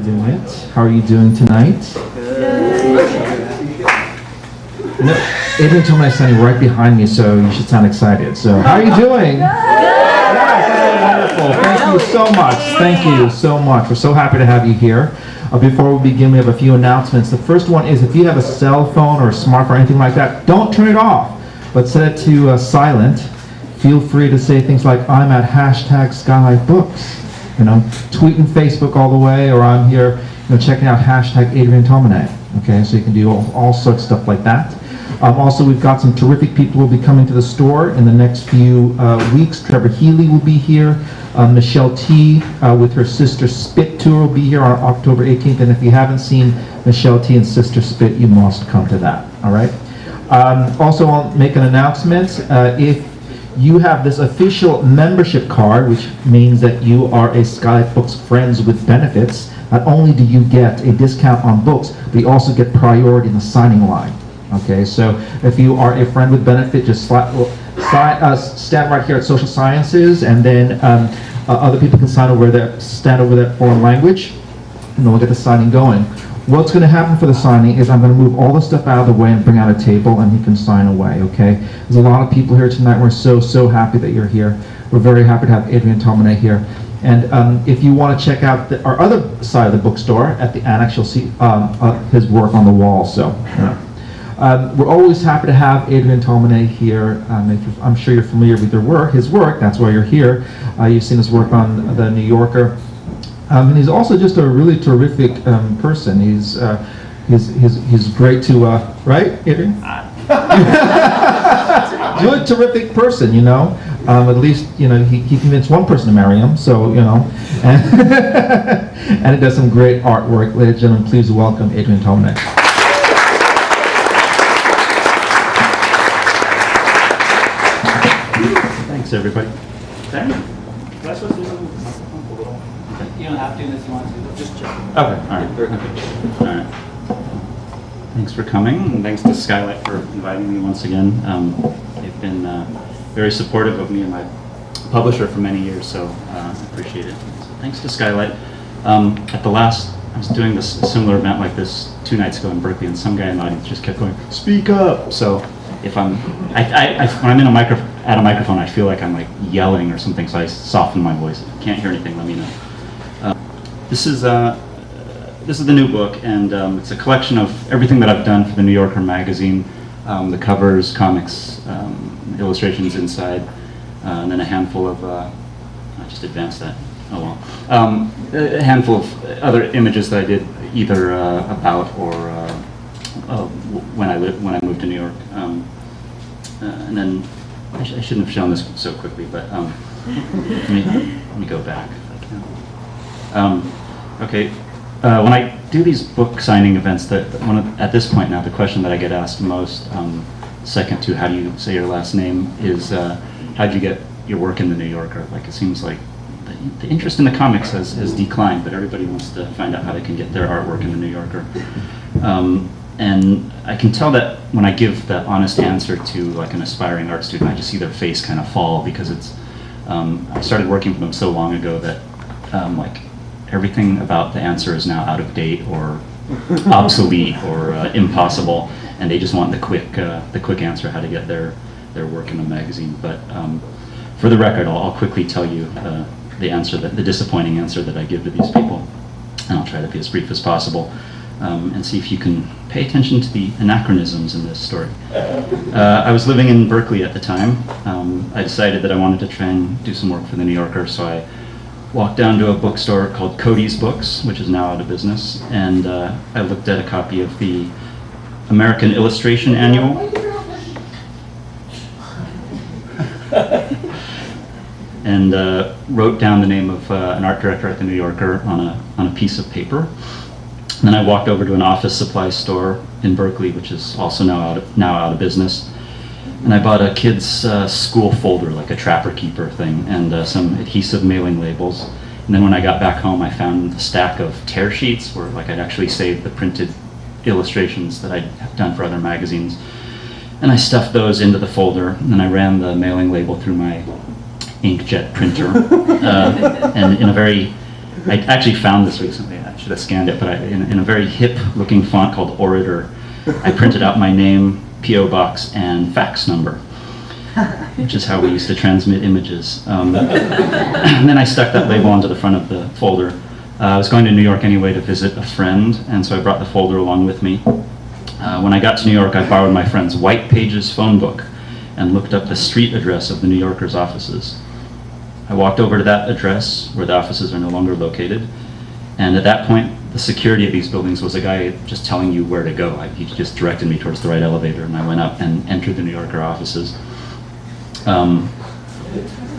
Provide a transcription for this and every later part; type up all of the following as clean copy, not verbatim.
Doing it. How are you doing tonight? No, Adrian Tomine is standing right behind me, so you should sound excited. So, how are you doing? Wonderful. Thank you so much. Thank you so much. We're so happy to have you here. Before we begin, we have a few announcements. The first one is if you have a cell phone or a smartphone or anything like that, don't turn it off, but set it to silent. Feel free to say things like, I'm at #Skylight Books. You know, tweeting Facebook all the way, or I'm here, checking out #Adrian Tomine. Okay, so you can do all sorts of stuff like that. Also, we've got some terrific people who will be coming to the store in the next few weeks. Trevor Healy will be here. Michelle T. With her Sister Spit tour will be here on October 18th. And if you haven't seen Michelle T. and Sister Spit, you must come to that. All right. Also, I'll make an announcement. If you have this official membership card, which means that you are a Skylight Books Friends with benefits, not only do you get a discount on books, but you also get priority in the signing line. Okay, so if you are a friend with benefit, just stand right here at Social Sciences, and then other people can stand over that foreign language, and then we'll get the signing going. What's going to happen for the signing is I'm going to move all the stuff out of the way and bring out a table, and you can sign away, okay? There's a lot of people here tonight. We're so happy that you're here. We're very happy to have Adrian Tomine here. And if you want to check out our other side of the bookstore, at the annex, you'll see his work on the wall. So, we're always happy to have Adrian Tomine here. I'm sure you're familiar with his work. That's why you're here. You've seen his work on the New Yorker. And he's also just a really terrific person. He's great to right, Adrian? He's a really terrific person, At least he convinced one person to marry him. So and he does some great artwork. Ladies and gentlemen, please welcome Adrian Tomine. Thanks, everybody. Thank you. You don't have to unless you want to. Just check. Okay, all right. All right. Thanks for coming, and thanks to Skylight for inviting me once again. They've been very supportive of me and my publisher for many years, so I appreciate it. So thanks to Skylight. I was doing this similar event like this 2 nights ago in Berkeley, and some guy in the audience just kept going, "Speak up!" So if when I'm in at a microphone, I feel like I'm like yelling or something, so I soften my voice. If you can't hear anything, let me know. This is the new book, and it's a collection of everything that I've done for the New Yorker magazine, the covers, comics, illustrations inside, and then a handful of, I just advanced that, oh well, a handful of other images that I did either about or when I moved to New York. And then, I shouldn't have shown this so quickly, but let me go back if I can. Okay, when I do these book signing events, at this point now, the question that I get asked most, second to how do you say your last name, is how did you get your work in the New Yorker? Like, it seems like the interest in the comics has declined, but everybody wants to find out how they can get their artwork in the New Yorker. And I can tell that when I give the honest answer to like an aspiring art student, I just see their face kind of fall, because it's, I started working for them so long ago that like everything about the answer is now out of date or obsolete or impossible, and they just want the quick answer how to get their work in a magazine. But for the record, I'll quickly tell you the disappointing answer that I give to these people, and I'll try to be as brief as possible. And see if you can pay attention to the anachronisms in this story. I was living in Berkeley at the time. I decided that I wanted to try and do some work for the New Yorker, so I walked down to a bookstore called Cody's Books, which is now out of business, and I looked at a copy of the American Illustration Annual. And wrote down the name of an art director at the New Yorker on a piece of paper. And then I walked over to an office supply store in Berkeley, which is also now out of business. And I bought a kid's school folder, like a Trapper Keeper thing, and some adhesive mailing labels. And then when I got back home, I found a stack of tear sheets where like I'd actually saved the printed illustrations that I'd done for other magazines. And I stuffed those into the folder, and then I ran the mailing label through my inkjet printer. And in a very I actually found this recently. I should have scanned it, but in a very hip-looking font called Orator, I printed out my name, P.O. box, and fax number, which is how we used to transmit images. And then I stuck that label onto the front of the folder. I was going to New York anyway to visit a friend, and so I brought the folder along with me. When I got to New York, I borrowed my friend's White Pages phone book and looked up the street address of the New Yorker's offices. I walked over to that address where the offices are no longer located, and at that point, the security of these buildings was a guy just telling you where to go. He just directed me towards the right elevator, and I went up and entered the New Yorker offices.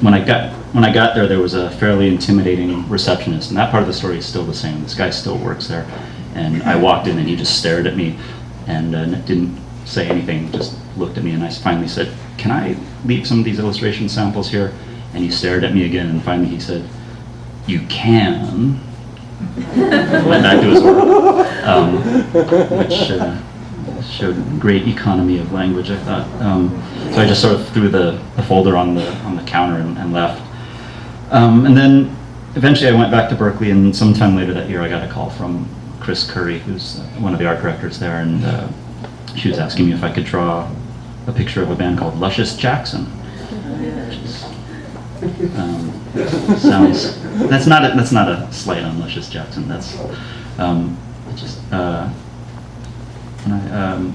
When I got there was a fairly intimidating receptionist, and that part of the story is still the same. This guy still works there, and I walked in and he just stared at me and didn't say anything, just looked at me, and I finally said, "Can I leave some of these illustration samples here?" And he stared at me again, and finally he said, "You can." Went back to his work, which showed great economy of language, I thought. So I just sort of threw the folder on the counter and left. And then eventually I went back to Berkeley, and sometime later that year I got a call from Chris Curry, who's one of the art directors there, and she was asking me if I could draw a picture of a band called Luscious Jackson. Which is, sounds, that's not a slight on Luscious Jackson. That's just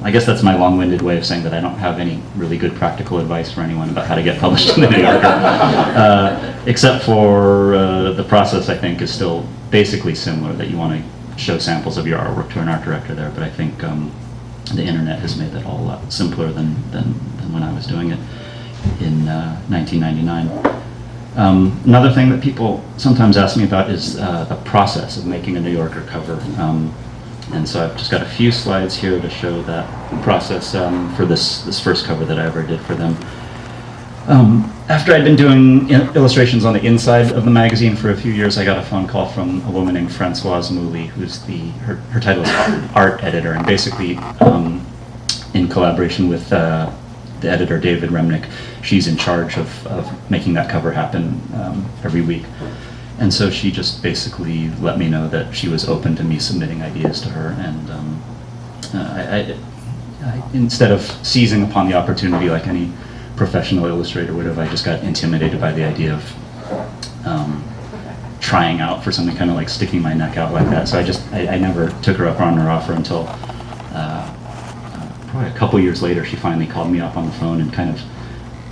I guess that's my long-winded way of saying that I don't have any really good practical advice for anyone about how to get published in the New Yorker, except for the process. I think is still basically similar. That you want to show samples of your artwork to an art director there, but I think the internet has made that all a lot simpler than when I was doing it in 1999. Another thing that people sometimes ask me about is the process of making a New Yorker cover. And so I've just got a few slides here to show that process for this first cover that I ever did for them. After I'd been doing illustrations on the inside of the magazine for a few years, I got a phone call from a woman named Françoise Mouly, who's her title is art editor, and basically in collaboration with the editor David Remnick, she's in charge of making that cover happen every week. And so she just basically let me know that she was open to me submitting ideas to her, and I, instead of seizing upon the opportunity like any professional illustrator would have, I just got intimidated by the idea of trying out for something, kind of like sticking my neck out like that. So I never took her up on her offer until probably a couple years later. She finally called me up on the phone and kind of,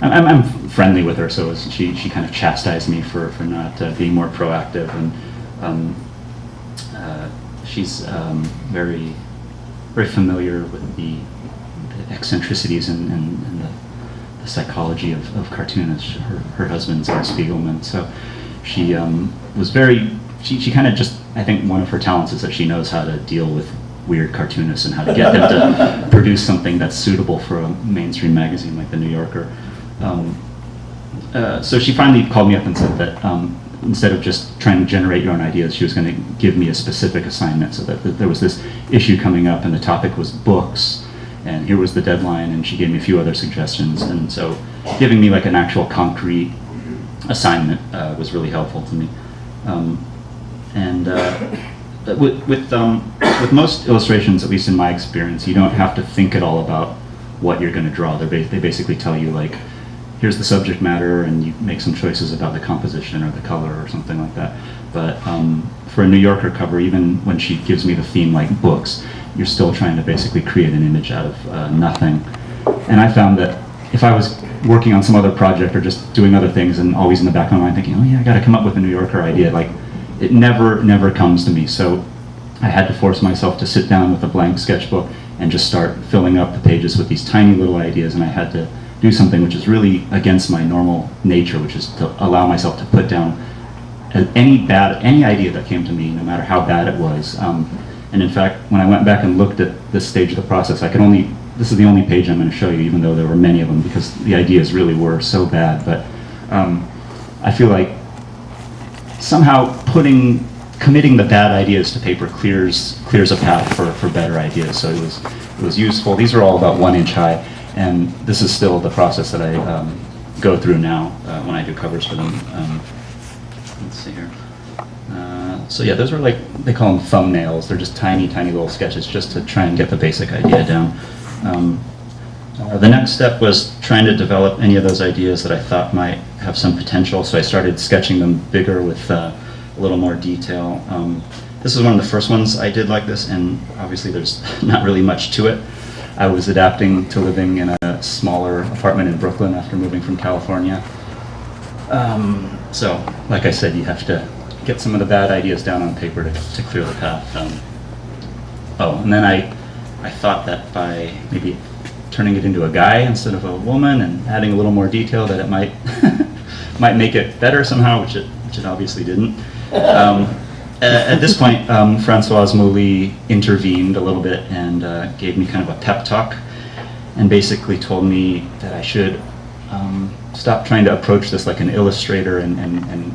I'm friendly with her, so she kind of chastised me for not being more proactive, and she's very familiar with the eccentricities and the psychology of cartoonists. Her husband's Art Spiegelman, so she was very, she kind of just, I think one of her talents is that she knows how to deal with weird cartoonists and how to get them to produce something that's suitable for a mainstream magazine like the New Yorker. So she finally called me up and said that instead of just trying to generate your own ideas, she was going to give me a specific assignment, so that there was this issue coming up and the topic was books, and here was the deadline, and she gave me a few other suggestions, and so giving me like an actual concrete assignment was really helpful to me. With most illustrations, at least in my experience, you don't have to think at all about what you're going to draw. They basically tell you, like, here's the subject matter, and you make some choices about the composition or the color or something like that. But for a New Yorker cover, even when she gives me the theme like books, you're still trying to basically create an image out of nothing. And I found that if I was working on some other project or just doing other things and always in the back of my mind thinking, oh yeah, I got to come up with a New Yorker idea, like, it never comes to me. So I had to force myself to sit down with a blank sketchbook and just start filling up the pages with these tiny little ideas, and I had to do something which is really against my normal nature, which is to allow myself to put down any idea that came to me, no matter how bad it was. And in fact, when I went back and looked at this stage of the process, this is the only page I'm going to show you, even though there were many of them, because the ideas really were so bad. But I feel like somehow committing the bad ideas to paper clears a path for better ideas. So it was useful. These are all about 1 inch high, and this is still the process that I go through now when I do covers for them. Let's see here. So yeah, those were like, they call them thumbnails. They're just tiny, tiny little sketches just to try and get the basic idea down. The next step was trying to develop any of those ideas that I thought might have some potential, so I started sketching them bigger with a little more detail. This is one of the first ones I did like this, and obviously there's not really much to it. I was adapting to living in a smaller apartment in Brooklyn after moving from California. So, like I said, you have to get some of the bad ideas down on paper to clear the path. And then I thought that by maybe turning it into a guy instead of a woman and adding a little more detail that it might might make it better somehow, which it obviously didn't. At this point, Françoise Mouly intervened a little bit and gave me kind of a pep talk, and basically told me that I should stop trying to approach this like an illustrator and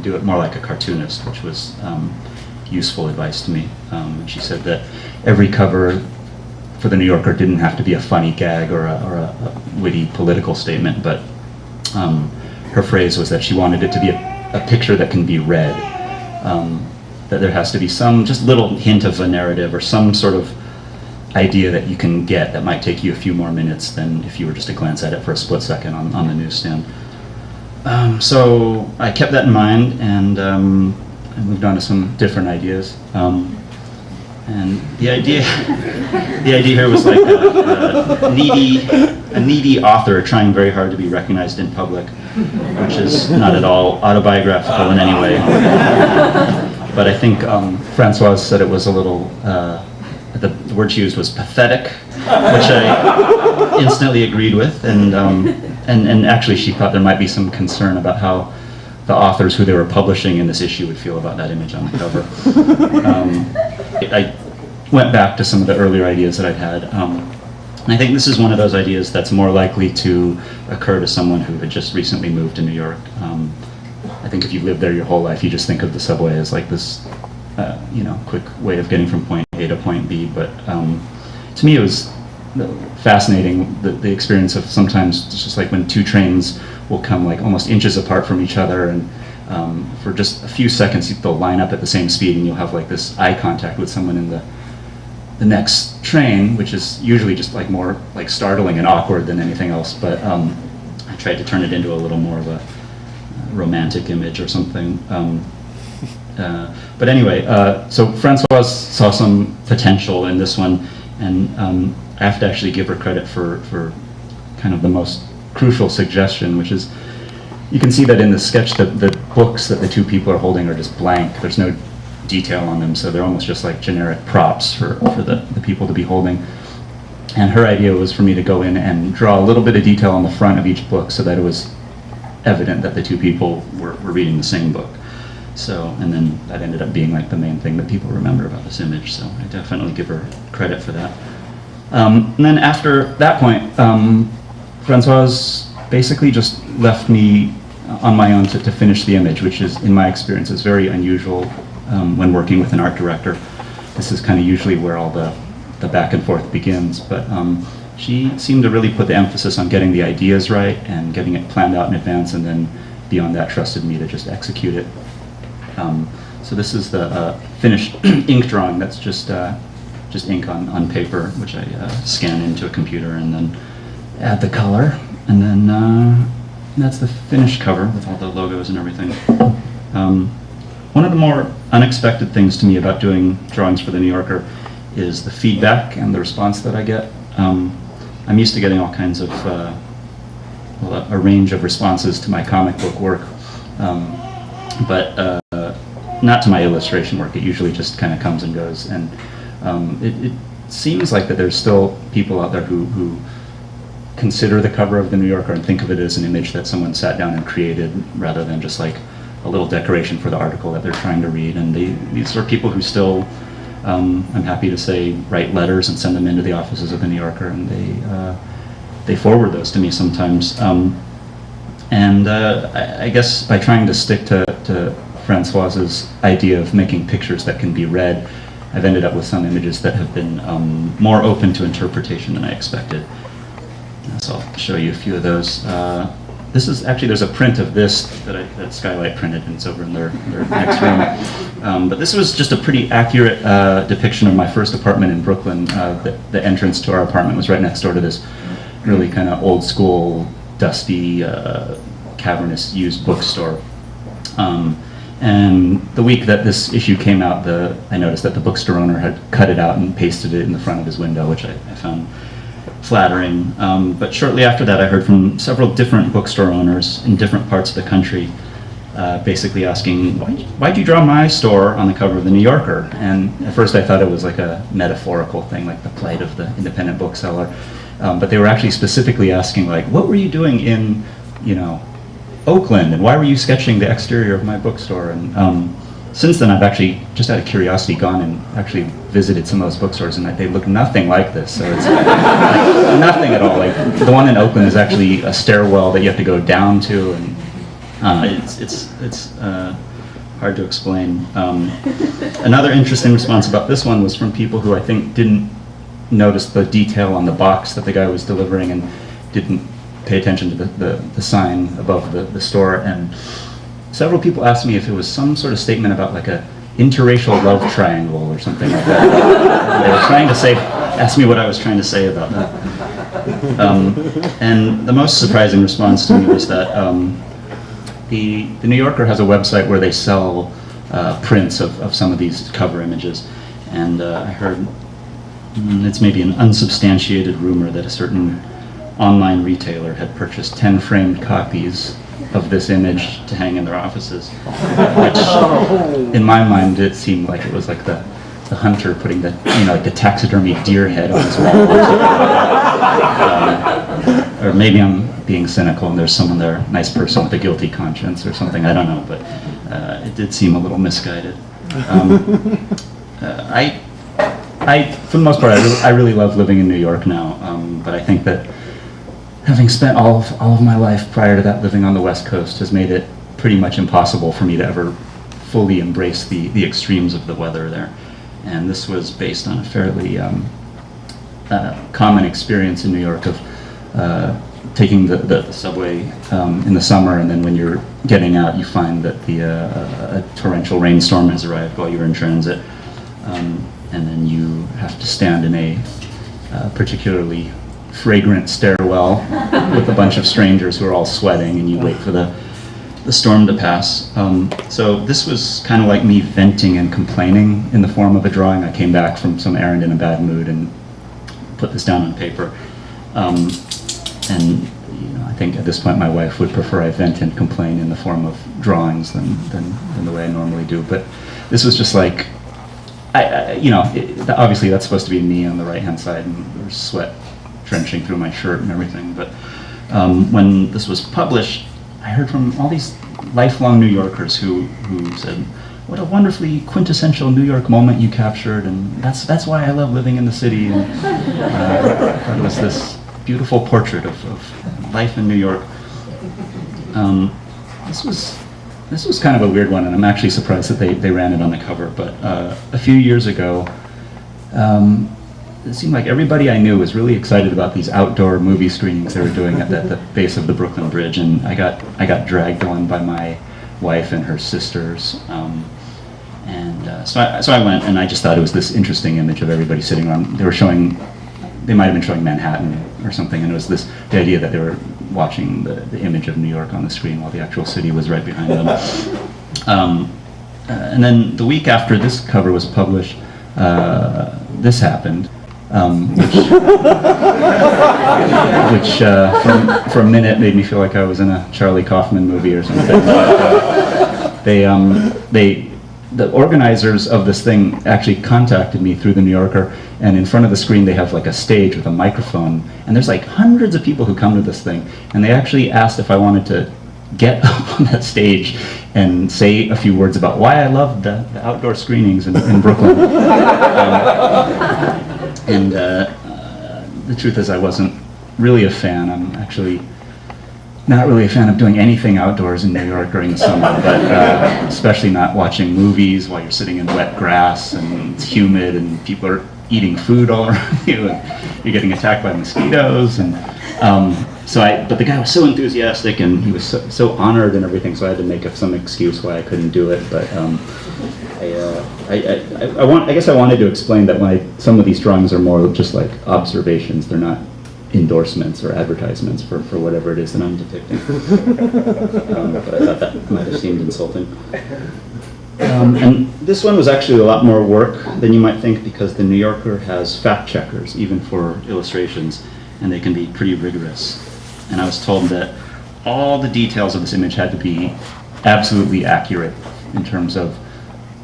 do it more like a cartoonist, which was useful advice to me. She said that every cover for the New Yorker didn't have to be a funny gag or a witty political statement, but her phrase was that she wanted it to be a picture that can be read. That there has to be some just little hint of a narrative or some sort of idea that you can get that might take you a few more minutes than if you were just to glance at it for a split second on the newsstand. So I kept that in mind, and I moved on to some different ideas. And the idea here was like a needy author trying very hard to be recognized in public, which is not at all autobiographical in any way. But I think Françoise said it was a little, the word she used was pathetic, which I instantly agreed with, and actually she thought there might be some concern about how the authors who they were publishing in this issue would feel about that image on the cover. I went back to some of the earlier ideas that I'd had. And I think this is one of those ideas that's more likely to occur to someone who had just recently moved to New York. I think if you've lived there your whole life, you just think of the subway as like this, quick way of getting from point A to point B. But to me, it was fascinating, the experience of sometimes it's just like when two trains will come like almost inches apart from each other, and for just a few seconds they'll line up at the same speed, and you'll have like this eye contact with someone in the next train, which is usually just like more like startling and awkward than anything else. But I tried to turn it into a little more of a romantic image or something. But anyway, so Françoise saw some potential in this one, and I have to actually give her credit for kind of the most crucial suggestion, which is you can see that in the sketch that the books that the two people are holding are just blank. There's no detail on them, so they're almost just like generic props for the people to be holding. And her idea was for me to go in and draw a little bit of detail on the front of each book so that it was evident that the two people were reading the same book. So, and then that ended up being like the main thing that people remember about this image, so I definitely give her credit for that. And then after that point, Françoise basically just left me on my own to finish the image, which is, in my experience, is very unusual when working with an art director. This is kind of usually where all the back and forth begins, but she seemed to really put the emphasis on getting the ideas right and getting it planned out in advance, and then beyond that trusted me to just execute it. So this is the finished ink drawing. That's just ink on paper, which I scan into a computer and then add the color, and then that's the finished cover with all the logos and everything. One of the more unexpected things to me about doing drawings for the New Yorker is the feedback and the response that I get. I'm used to getting all kinds of, a range of responses to my comic book work, but not to my illustration work. It usually just kind of comes and goes, and it seems like that there's still people out there who consider the cover of the New Yorker and think of it as an image that someone sat down and created rather than just like a little decoration for the article that they're trying to read. And these are people who still, I'm happy to say, write letters and send them into the offices of the New Yorker, and they forward those to me sometimes. I guess by trying to stick to Françoise's idea of making pictures that can be read, I've ended up with some images that have been more open to interpretation than I expected. So I'll show you a few of those. this is actually, there's a print of this that Skylight printed, and it's over in their next room. But this was just a pretty accurate depiction of my first apartment in Brooklyn. The entrance to our apartment was right next door to this really kind of old school, dusty, cavernous used bookstore. And the week that this issue came out, I noticed that the bookstore owner had cut it out and pasted it in the front of his window, which I found flattering. But shortly after that, I heard from several different bookstore owners in different parts of the country, basically asking, why'd you draw my store on the cover of the New Yorker? And at first I thought it was like a metaphorical thing, like the plight of the independent bookseller. But they were actually specifically asking, like, what were you doing in, Oakland, and why were you sketching the exterior of my bookstore? And since then, I've actually, just out of curiosity, gone and actually visited some of those bookstores, and they look nothing like this. So it's like, nothing at all. Like the one in Oakland is actually a stairwell that you have to go down to, and it's hard to explain. Another interesting response about this one was from people who I think didn't notice the detail on the box that the guy was delivering and didn't pay attention to the sign above the store. And several people asked me if it was some sort of statement about like a interracial love triangle or something like that. They were trying to ask me what I was trying to say about that. And the most surprising response to me was that the New Yorker has a website where they sell prints of some of these cover images. And I heard it's maybe an unsubstantiated rumor that a certain online retailer had purchased 10 framed copies of this image to hang in their offices, which in my mind it seemed like it was like the hunter putting like the taxidermy deer head on his wall or something like that. Or maybe I'm being cynical and there's someone there, nice person with a guilty conscience or something, I don't know, but it did seem a little misguided. For the most part, I really love living in New York now, but I think that having spent all of my life prior to that living on the West Coast has made it pretty much impossible for me to ever fully embrace the extremes of the weather there. And this was based on a fairly common experience in New York of taking the subway in the summer, and then when you're getting out, you find that a torrential rainstorm has arrived while you're in transit. And then you have to stand in a particularly fragrant stairwell with a bunch of strangers who are all sweating, and you wait for the storm to pass. So this was kind of like me venting and complaining in the form of a drawing. I came back from some errand in a bad mood and put this down on paper. And I think at this point my wife would prefer I vent and complain in the form of drawings than the way I normally do. But this was just like, obviously that's supposed to be me on the right-hand side, and there's sweat drenching through my shirt and everything. But when this was published, I heard from all these lifelong New Yorkers who said, "What a wonderfully quintessential New York moment you captured, and that's why I love living in the city." And I thought it was this beautiful portrait of life in New York. This was kind of a weird one, and I'm actually surprised that they ran it on the cover. But a few years ago, it seemed like everybody I knew was really excited about these outdoor movie screenings they were doing at the base of the Brooklyn Bridge, and I got dragged on by my wife and her sisters. So I went, and I just thought it was this interesting image of everybody sitting around. They might have been showing Manhattan or something, and it was the idea that they were watching the image of New York on the screen while the actual city was right behind them. And then the week after this cover was published, this happened, which for a minute made me feel like I was in a Charlie Kaufman movie or something. The organizers of this thing actually contacted me through the New Yorker, and in front of the screen they have like a stage with a microphone, and there's like hundreds of people who come to this thing, and they actually asked if I wanted to get up on that stage and say a few words about why I love the outdoor screenings in Brooklyn. The truth is I wasn't really a fan. I'm actually not really a fan of doing anything outdoors in New York during the summer, but especially not watching movies while you're sitting in wet grass and it's humid and people are eating food all around you and you're getting attacked by mosquitoes. And but the guy was so enthusiastic and he was so honored and everything, so I had to make up some excuse why I couldn't do it. But I guess I wanted to explain that some of these drawings are more just like observations. They're not endorsements or advertisements for whatever it is that I'm depicting. But I thought that might have seemed insulting. And this one was actually a lot more work than you might think, because the New Yorker has fact checkers, even for illustrations, and they can be pretty rigorous. And I was told that all the details of this image had to be absolutely accurate in terms of,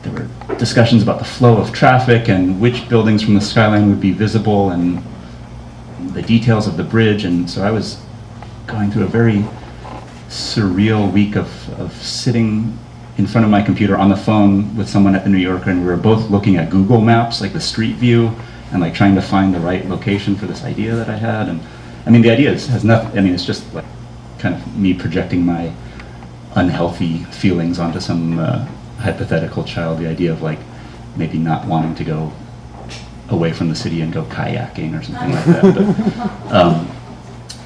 there were discussions about the flow of traffic and which buildings from the skyline would be visible and the details of the bridge. And so I was going through a very surreal week of sitting in front of my computer on the phone with someone at the New Yorker, and we were both looking at Google Maps, like the street view, and like trying to find the right location for this idea that I had. And I mean, the idea has nothing, I mean, it's just like kind of me projecting my unhealthy feelings onto some hypothetical child, the idea of like maybe not wanting to go away from the city and go kayaking or something like that. But,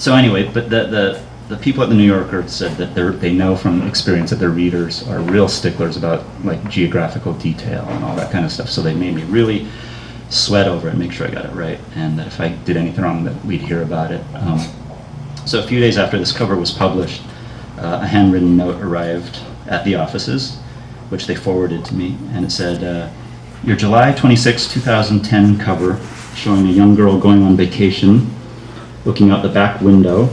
so anyway, but the people at the New Yorker said that they know from experience that their readers are real sticklers about like geographical detail and all that kind of stuff. So they made me really sweat over it and make sure I got it right, and that if I did anything wrong, that we'd hear about it. So a few days after this cover was published, a handwritten note arrived at the offices, which they forwarded to me, and it said, your July 26, 2010 cover showing a young girl going on vacation, looking out the back window,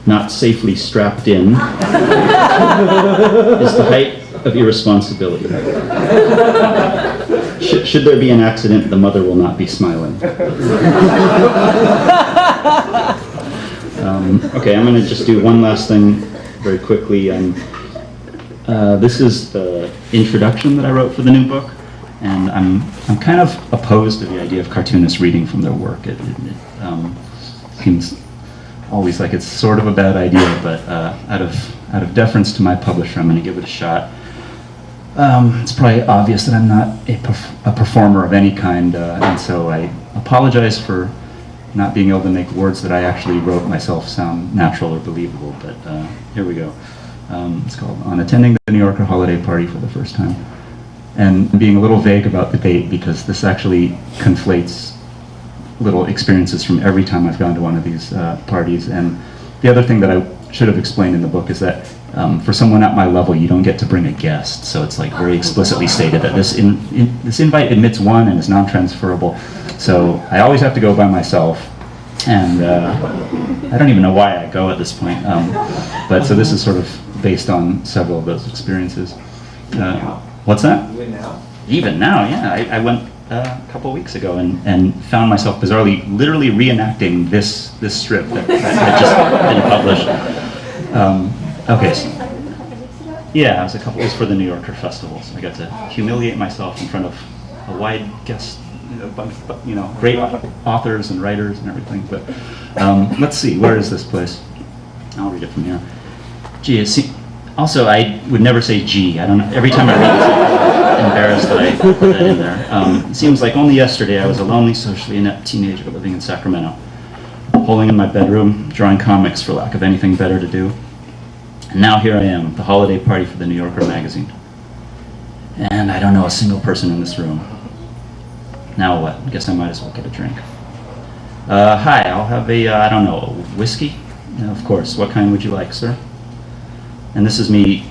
not safely strapped in, is the height of irresponsibility. Should there be an accident, the mother will not be smiling. Okay, I'm going to just do one last thing very quickly. This is the introduction that I wrote for the new book, and I'm kind of opposed to the idea of cartoonists reading from their work. It seems always like it's sort of a bad idea, but out of deference to my publisher, I'm going to give it a shot. It's probably obvious that I'm not a performer of any kind, and so I apologize for not being able to make words that I actually wrote myself sound natural or believable, but here we go. It's called On Attending the New Yorker Holiday Party for the First Time. And being a little vague about the date, because this actually conflates little experiences from every time I've gone to one of these parties. And the other thing that I should have explained in the book is that for someone at my level, you don't get to bring a guest. So it's like very explicitly stated that this invite admits one and is non-transferable. So I always have to go by myself. And I don't even know why I go at this point. But so this is sort of based on several of those experiences. What's that? Even now? Even now, yeah. I went a couple of weeks ago and found myself bizarrely literally reenacting this strip that had just been published. Okay. So, yeah, it was for the New Yorker Festival, so I got to humiliate myself in front of a wide guest, great authors and writers and everything. But let's see, where is this place? I'll read it from here. Gee, also, I would never say G. I don't know. Every time I read this, I'm embarrassed that I put that in there. It seems like only yesterday I was a lonely, socially inept teenager living in Sacramento, holing in my bedroom, drawing comics for lack of anything better to do. And now here I am at the holiday party for the New Yorker magazine. And I don't know a single person in this room. Now what? I guess I might as well get a drink. Hi, I'll have a whiskey? Of course. What kind would you like, sir? And this is me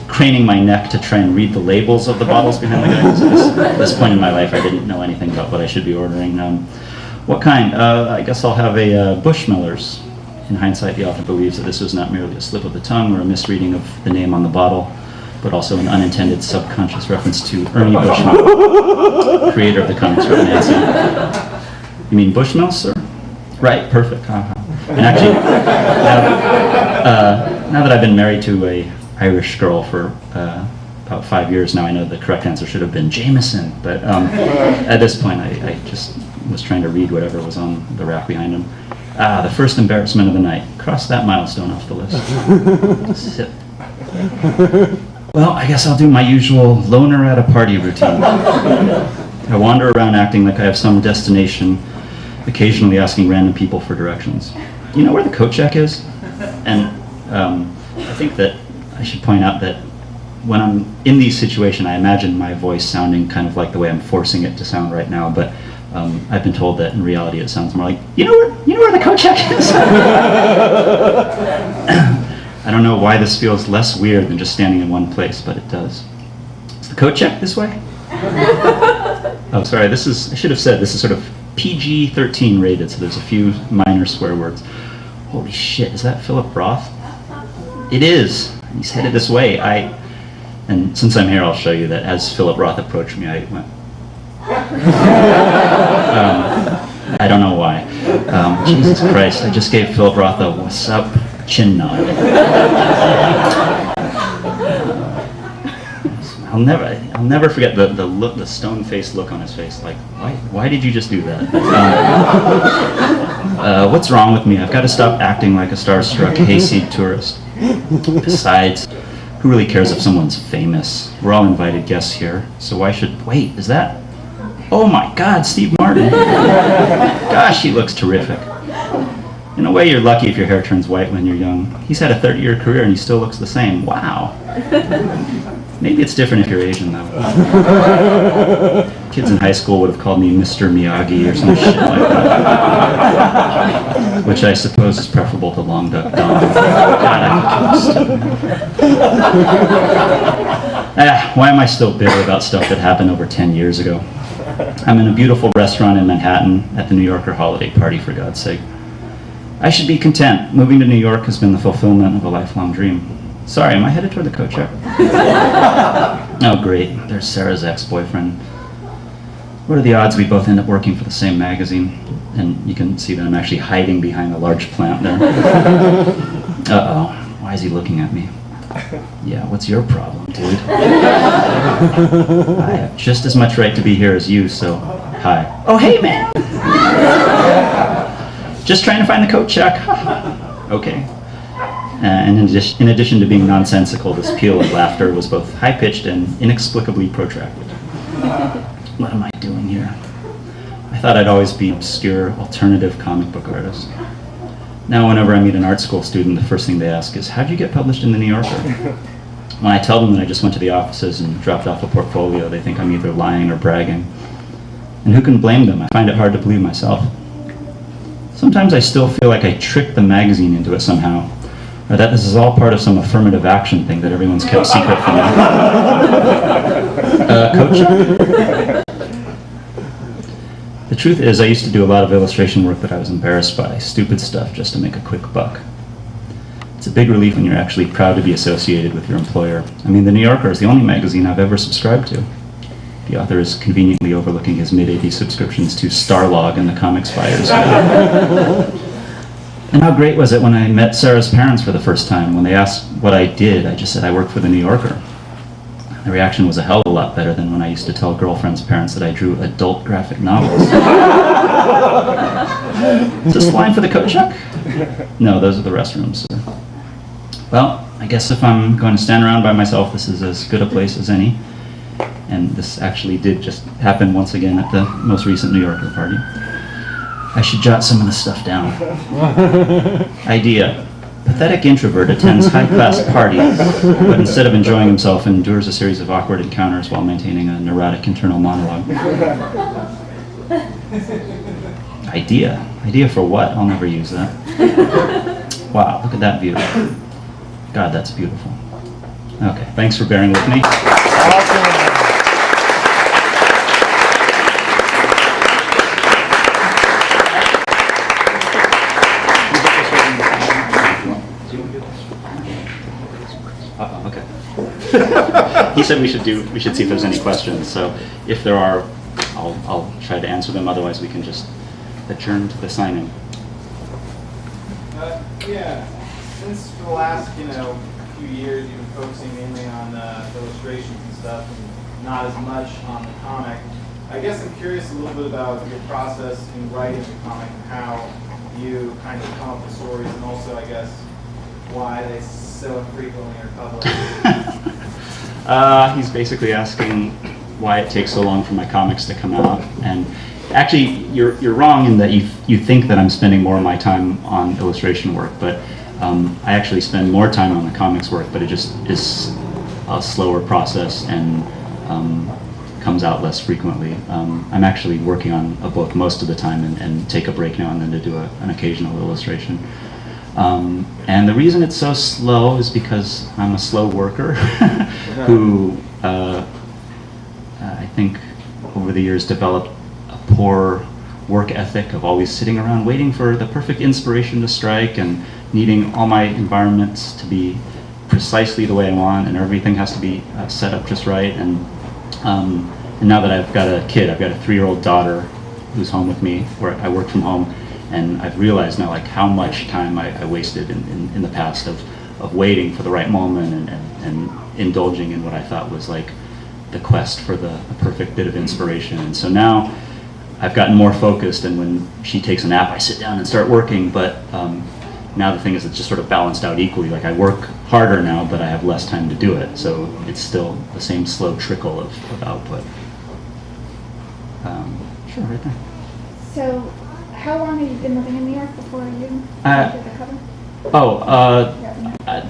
craning my neck to try and read the labels of the bottles behind the guy. So at this point in my life, I didn't know anything about what I should be ordering. What kind? I guess I'll have a Bushmiller's. In hindsight, the author believes that this was not merely a slip of the tongue or a misreading of the name on the bottle, but also an unintended subconscious reference to Ernie Bushmill, creator of the comic strip Nancy. You mean Bushmill, sir? Right, perfect. And actually, now that I've been married to a Irish girl for about 5 years now, I know the correct answer should have been Jameson, but at this point I just was trying to read whatever was on the rack behind him. The first embarrassment of the night. Cross that milestone off the list. Sip. Well, I guess I'll do my usual loner at a party routine. I wander around acting like I have some destination, occasionally asking random people for directions. you know where the coat check is? And I think that I should point out that when I'm in these situations, I imagine my voice sounding kind of like the way I'm forcing it to sound right now, but I've been told that in reality it sounds more like, you know where the coat check is? I don't know why this feels less weird than just standing in one place, but it does. Is the coat check this way? Oh, sorry, I should have said, this is sort of PG-13 rated, so there's a few minor swear words. Holy shit, is that Philip Roth? It is. He's headed this way. And since I'm here, I'll show you that as Philip Roth approached me, I went. I don't know why. Jesus Christ, I just gave Philip Roth a "what's up" chin nod. I'll never forget the look, the stone-faced look on his face. Like, why did you just do that? What's wrong with me? I've got to stop acting like a starstruck hayseed tourist. Besides, who really cares if someone's famous? We're all invited guests here, so why should... Wait, is that... Oh my God, Steve Martin. Gosh, he looks terrific. In a way, you're lucky if your hair turns white when you're young. He's had a 30-year career and he still looks the same. Wow. Maybe it's different if you're Asian, though. Kids in high school would have called me Mr. Miyagi or some shit like that. Which I suppose is preferable to Long Duck Dong. Why am I still bitter about stuff that happened over 10 years ago? I'm in a beautiful restaurant in Manhattan at the New Yorker holiday party, for God's sake. I should be content. Moving to New York has been the fulfillment of a lifelong dream. Sorry, am I headed toward the coat check? Oh, great. There's Sarah's ex-boyfriend. What are the odds we both end up working for the same magazine? And you can see that I'm actually hiding behind a large plant there. Uh-oh. Why is he looking at me? Yeah, what's your problem, dude? I have just as much right to be here as you, so hi. Oh, hey, man! Just trying to find the coat check. Okay. And in addition to being nonsensical, this peal of laughter was both high-pitched and inexplicably protracted. What am I doing here? I thought I'd always be an obscure, alternative comic book artist. Now whenever I meet an art school student, the first thing they ask is, how'd you get published in the New Yorker? When I tell them that I just went to the offices and dropped off a portfolio, they think I'm either lying or bragging. And who can blame them? I find it hard to believe myself. Sometimes I still feel like I tricked the magazine into it somehow, or that this is all part of some affirmative action thing that everyone's kept secret from me. Coach? The truth is, I used to do a lot of illustration work that I was embarrassed by, stupid stuff just to make a quick buck. It's a big relief when you're actually proud to be associated with your employer. I mean, the New Yorker is the only magazine I've ever subscribed to. The author is conveniently overlooking his mid-80s subscriptions to Starlog and the Comics Fires. And how great was it when I met Sarah's parents for the first time. When they asked what I did, I just said I work for the New Yorker. The reaction was a hell of a lot better than when I used to tell girlfriend's parents that I drew adult graphic novels. Is this the line for the coat check? No, those are the restrooms, sir. Well, I guess if I'm going to stand around by myself, this is as good a place as any. And this actually did just happen once again at the most recent New Yorker party. I should jot some of this stuff down. Idea. Pathetic introvert attends high-class parties, but instead of enjoying himself, endures a series of awkward encounters while maintaining a neurotic internal monologue. Idea. Idea for what? I'll never use that. Wow, look at that view. God, that's beautiful. Okay, thanks for bearing with me. Awesome. Okay. He said we should see if there's any questions. So if there are, I'll try to answer them. Otherwise, we can just adjourn to the signing. Yeah. Since for the last few years, you've been focusing mainly on illustrations and stuff, and not as much on the comic. I guess I'm curious a little bit about your process in writing the comic and how you kind of come up with stories, and also, I guess, why they so infrequently are published. He's basically asking why it takes so long for my comics to come out, and actually, you're wrong in that you think that I'm spending more of my time on illustration work, but I actually spend more time on the comics work, but it just is a slower process and comes out less frequently. I'm actually working on a book most of the time and take a break now and then to do an occasional illustration. And the reason it's so slow is because I'm a slow worker who I think over the years developed a poor work ethic of always sitting around waiting for the perfect inspiration to strike and needing all my environments to be precisely the way I want, and everything has to be set up just right. And now that I've got a kid, I've got a 3-year-old daughter who's home with me, where I work from home, and I've realized now like how much time I wasted in the past of waiting for the right moment and indulging in what I thought was like the quest for the perfect bit of inspiration. And so now I've gotten more focused, and when she takes a nap, I sit down and start working. But now the thing is, it's just sort of balanced out equally. Like I work harder now, but I have less time to do it. So it's still the same slow trickle of output. Sure, right there. So, how long have you been living in New York before you did the cover?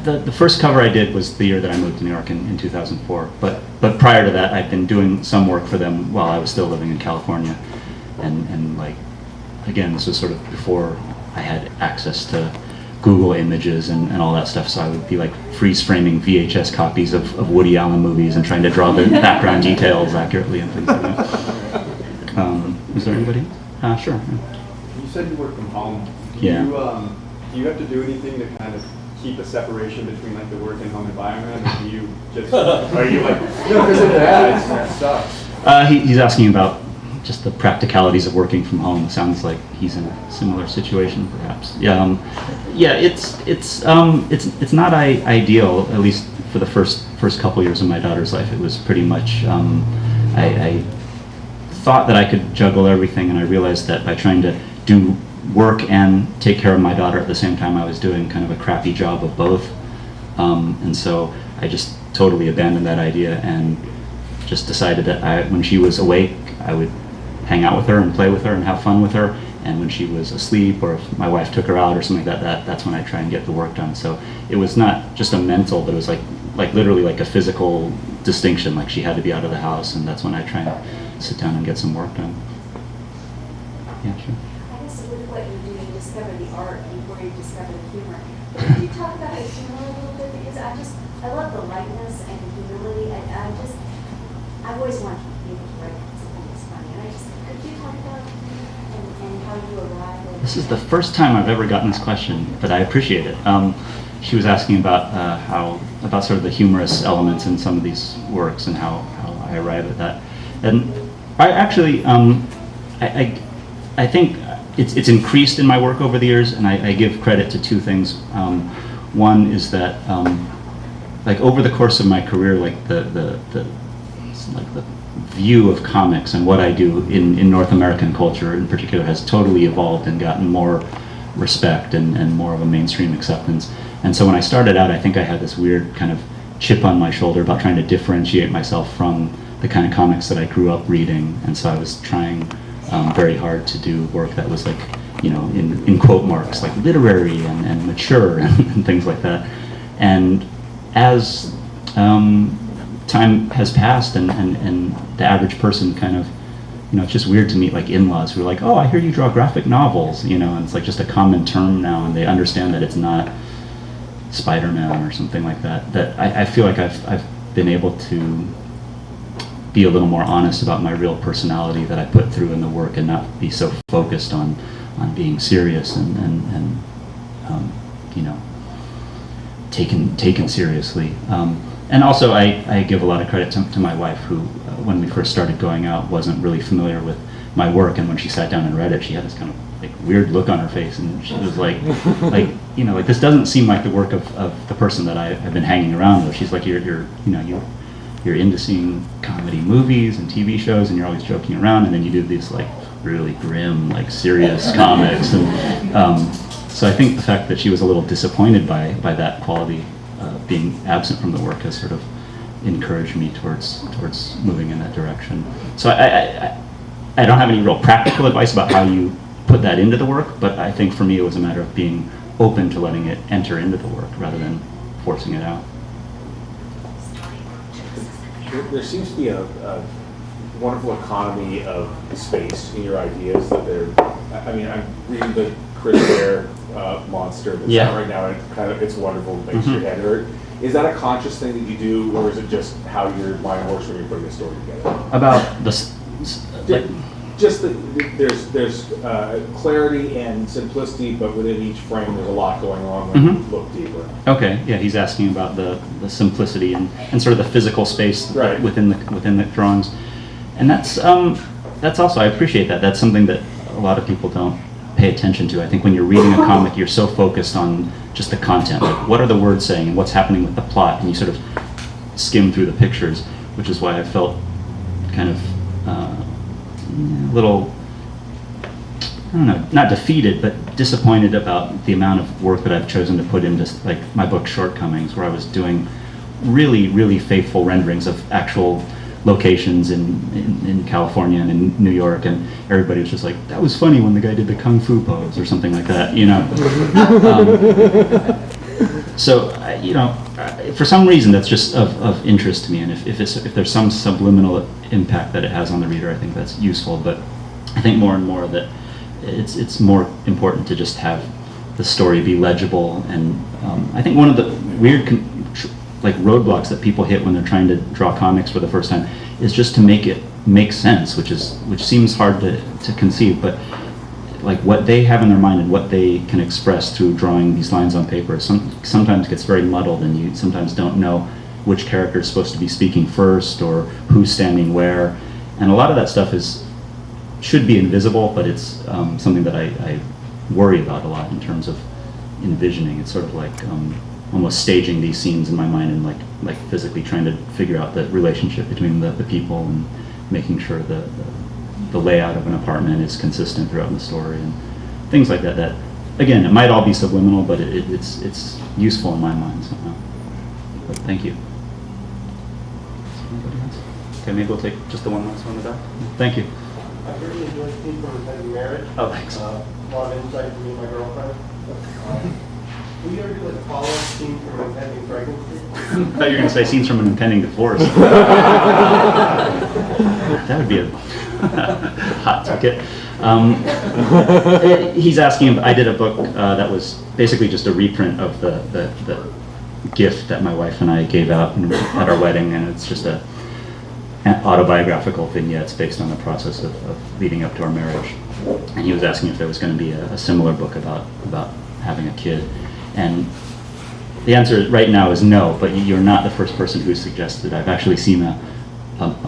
The first cover I did was the year that I moved to New York in 2004. But prior to that, I'd been doing some work for them while I was still living in California. And like, again, this was sort of before I had access to Google Images and all that stuff, so I would be like freeze framing VHS copies of Woody Allen movies and trying to draw the background details accurately and things like that. Is there anybody? Sure. Yeah. You said you work from home. Yeah. Do you have to do anything to kind of keep a separation between like the work and home environment, or do you just, are you like, no, because of that, it sucks? He's asking about just the practicalities of working from home. Sounds like he's in a similar situation, perhaps. Yeah, it's not ideal. At least for the first couple years of my daughter's life, it was pretty much. I thought that I could juggle everything, and I realized that by trying to do work and take care of my daughter at the same time, I was doing kind of a crappy job of both. And so I just totally abandoned that idea and just decided that when she was awake, I would hang out with her and play with her and have fun with her, and when she was asleep or if my wife took her out or something like that, that's when I try and get the work done. So it was not just a mental, but it was like literally like a physical distinction, like she had to be out of the house, and that's when I try and sit down and get some work done. Yeah, sure. I guess with what you do, you discover the art before you discover the humor. But could you talk about the humor a little bit? Because I love the lightness and the humility. I've always wanted to be able to write something that's funny. And could you talk about and how you arrived at? This is the first time I've ever gotten this question, but I appreciate it. She was asking about about sort of the humorous elements in some of these works and how I arrive at that. And I actually, I think it's increased in my work over the years, and I give credit to two things. One is that, like over the course of my career, like the view of comics and what I do in North American culture in particular has totally evolved and gotten more respect and more of a mainstream acceptance. And so when I started out, I think I had this weird kind of chip on my shoulder about trying to differentiate myself from the kind of comics that I grew up reading, and so I was trying very hard to do work that was like, you know, in quote marks, like literary and mature and things like that. And as time has passed and the average person kind of, you know, it's just weird to meet like in-laws who are like, oh, I hear you draw graphic novels, you know, and it's like just a common term now, and they understand that it's not Spider-Man or something like that. That I feel like I've been able to be a little more honest about my real personality that I put through in the work and not be so focused on being serious and you know, taken seriously. And also I give a lot of credit to my wife, who when we first started going out wasn't really familiar with my work, and when she sat down and read it, she had this kind of like weird look on her face, and she was like you know, like this doesn't seem like the work of the person that I have been hanging around with. She's like, you're into seeing comedy movies and TV shows, and you're always joking around, and then you do these like really grim, like serious comics. And so I think the fact that she was a little disappointed by that quality being absent from the work has sort of encouraged me towards moving in that direction. So I don't have any real practical advice about how you put that into the work, but I think for me it was a matter of being open to letting it enter into the work rather than forcing it out. There seems to be a wonderful economy of space in your ideas that I mean, I'm reading the Chris Ware monster that's out right now, and it's wonderful, it makes your head hurt. Is that a conscious thing that you do, or is it just how your mind works when you're putting a story together? About this, just that there's clarity and simplicity, but within each frame there's a lot going on when you look deeper. Okay, yeah, he's asking about the simplicity and sort of the physical space within the drawings, and that's also, I appreciate that. That's something that a lot of people don't pay attention to. I think when you're reading a comic, you're so focused on just the content, like what are the words saying and what's happening with the plot, and you sort of skim through the pictures, which is why I felt kind of a little, I don't know, not defeated, but disappointed about the amount of work that I've chosen to put into like my book Shortcomings, where I was doing really, really faithful renderings of actual locations in California and in New York, and everybody was just like, that was funny when the guy did the kung fu pose or something like that, you know. So, you know, for some reason that's just of interest to me, and if there's some subliminal impact that it has on the reader, I think that's useful. But I think more and more that it's more important to just have the story be legible, and I think one of the weird like roadblocks that people hit when they're trying to draw comics for the first time is just to make it make sense, which seems hard to conceive, but like what they have in their mind and what they can express through drawing these lines on paper sometimes gets very muddled, and you sometimes don't know which character is supposed to be speaking first or who's standing where, and a lot of that stuff should be invisible, but it's something that I worry about a lot in terms of envisioning. It's sort of like almost staging these scenes in my mind and like physically trying to figure out the relationship between the people and making sure the layout of an apartment is consistent throughout the story and things like that. That again, it might all be subliminal, but it's useful in my mind somehow. But thank you. Anybody else? Okay, maybe we'll take just the one last one in the back. Thank you. I really enjoyed Scene from Impending Marriage. Oh, thanks. A lot of insight from me and my girlfriend. Will you ever do like a follow-up scene from an impending pregnancy? I thought you were going to say scenes from an impending divorce. That would be a hot ticket. He's asking, I did a book that was basically just a reprint of the gift that my wife and I gave out at our wedding, and it's just an autobiographical vignettes based on the process of leading up to our marriage. And he was asking if there was going to be a similar book about having a kid. And the answer right now is no, but you're not the first person who suggested. I've actually seen a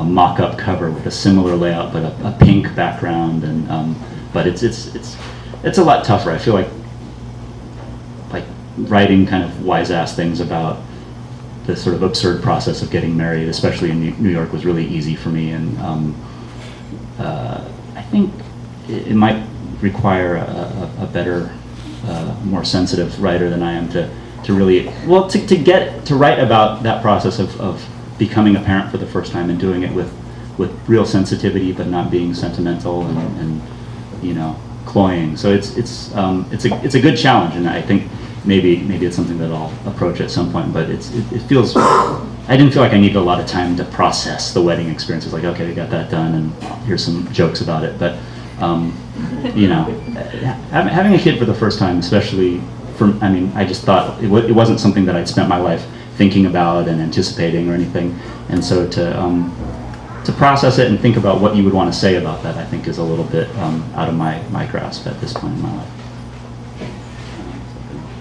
mock-up cover with a similar layout, but a pink background, and but it's a lot tougher. I feel like writing kind of wise-ass things about the sort of absurd process of getting married, especially in New York, was really easy for me, and I think it might require a better, more sensitive writer than I am to really, well, to write about that process of becoming a parent for the first time and doing it with real sensitivity, but not being sentimental and you know, cloying. So it's a good challenge, and I think maybe it's something that I'll approach at some point. But it feels, I didn't feel like I needed a lot of time to process the wedding experience. It's like, okay, we got that done, and here's some jokes about it. But you know, having a kid for the first time, especially I just thought it wasn't something that I'd spent my life thinking about and anticipating or anything, and so to process it and think about what you would want to say about that, I think is a little bit out of my grasp at this point in my life.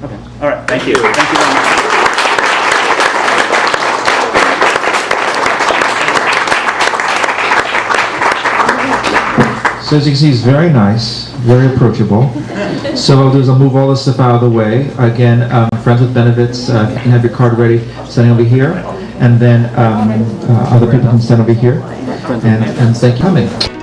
Okay. All right. Thank you. Thank you very much. So as you can see, he's very nice, very approachable. So what I'll do is I'll move all this stuff out of the way. Again, friends with benefits, if you can have your card ready, standing over here. And then other people can stand over here. And thank you for coming.